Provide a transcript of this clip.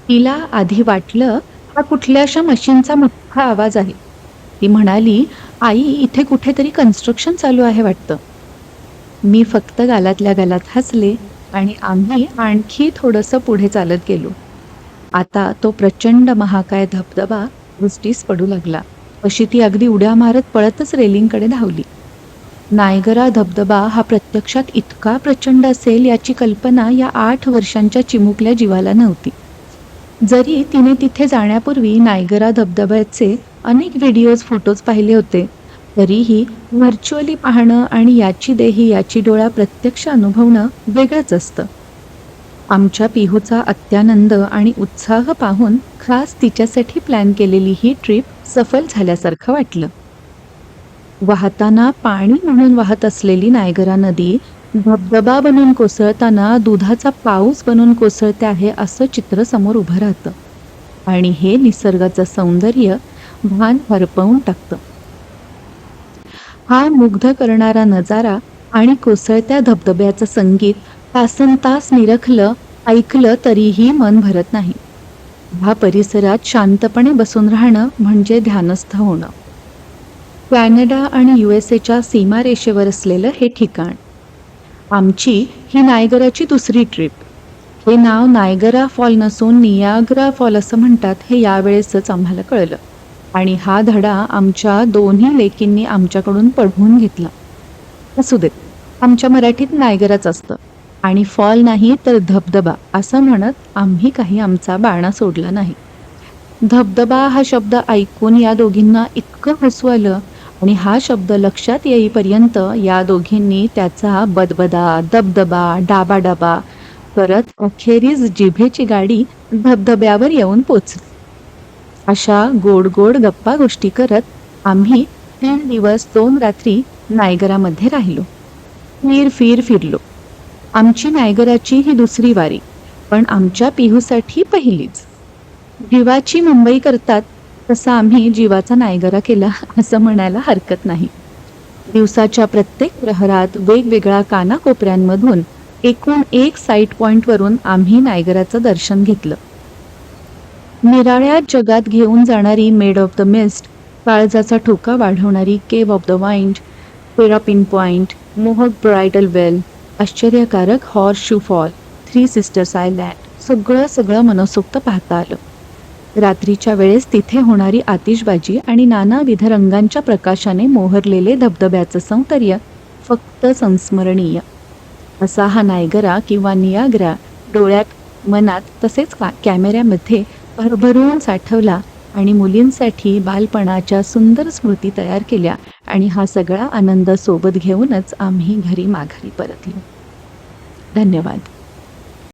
तिला आधी वाटलं हा कुठल्याशा मशीनचा मोठा आवाज आहे. ती म्हणाली, "आई, इथे कुठेतरी कन्स्ट्रक्शन चालू आहे वाटतं." मी फक्त गालातल्या गालात हसले आणि आम्ही आणखी थोडंसं पुढे चालत गेलो. आता तो प्रचंड महाकाय धबधबा दृष्टीस पडू लागला. अशी ती अगदी उड्या मारत पळतच रेलिंगकडे धावली. नायगरा धबधबा हा प्रत्यक्षात इतका प्रचंड असेल याची कल्पना या 8 वर्षांच्या चिमुकल्या जीवाला नव्हती. जरी तिने तिथे जाण्यापूर्वी नायगरा धबधब्याचे अनेक व्हिडिओज, फोटोज पाहिले होते, तरीही व्हर्च्युअली पाहणं आणि याची देही याची डोळा प्रत्यक्ष अनुभवणं वेगळंच असतं. आमच्या पिहूचा अत्यानंद आणि उत्साह पाहून खास तिच्यासाठी प्लॅन केलेली ही ट्रिप सफल झाल्यासारखं वाटलं. वाहताना पाणी म्हणून वाहत असलेली नायगरा नदी धबधबा बनून कोसळताना दुधाचा पाऊस बनून कोसळते आहे असं चित्र समोर उभं राहतं आणि हे निसर्गाचं सौंदर्य भान हरपवून टाकतं. हा मुग्ध करणारा नजारा आणि कोसळत्या धबधब्याचं संगीत तासनतास निरखलं, ऐकलं तरीही मन भरत नाही. ह्या परिसरात शांतपणे बसून राहणं म्हणजे ध्यानस्थ होणं. कॅनडा आणि USA सीमारेषेवर असलेलं हे ठिकाण. आमची ही नायगराची दुसरी ट्रिप. हे नाव नायगरा फॉल नसून नियाग्रा फॉल असं म्हणतात हे यावेळेसच आम्हाला कळलं आणि हा धडा आमच्या दोन्ही लेकींनी आमच्याकडून पढवून घेतला. असू देत, आमच्या मराठीत नायगराच असतं आणि फॉल नाही तर धबधबा असं म्हणत आम्ही काही आमचा बाणा सोडला नाही. धबधबा हा शब्द ऐकून या दोघींना इतकं हसू आलं आणि हा शब्द लक्षात येईपर्यंत या दोघींनी त्याचा बदबदा, दबदबा, डाबाडाबा करत अखेरीस जिभेची गाडी धबधब्यावर येऊन पोचली. अशा गोड गोड गप्पा गोष्टी करत आम्ही 3 दिवस 2 रात्री नायगरामध्ये राहिलो. फिरलो. आमची नायगराची ही दुसरी वारी, पण आमच्या पिहूसाठी पहिलीच. जीवाची मुंबई करतात तसा आम्ही जीवाचा नायगरा केला असं म्हणायला हरकत नाही. दिवसाच्या प्रत्येक प्रहरात वेगवेगळ्या कानाकोपऱ्यांमधून एकूण 1 साईट पॉइंटवरून आम्ही नायगराचं दर्शन घेतलं. निराळ्या जगात घेऊन जाणारी मेड ऑफ द मिस्ट, काळजाचा ठोका वाढवणारी Cave of the Wind, Terrapin Point, मोहक ब्रायडल वेल, आश्चर्यकारक Horseshoe Fall, 3 Sisters Island, सगळं मनसोक्त पाहता आलं. रात्रीच्या वेळेस तिथे होणारी आतिषबाजी आणि नानाविध रंगांच्या प्रकाशाने मोहरलेले धबधब्याचं सौंदर्य फक्त संस्मरणीय. असा हा नायगरा किंवा नियाग्रा डोळ्यात, मनात तसेच कॅमेऱ्यामध्ये भरभरून साठवला आणि मुलींसाठी बालपणाच्या सुंदर स्मृती तयार केल्या आणि हा सगळा आनंद सोबत घेऊनच आम्ही घरी माघारी परतलो. धन्यवाद.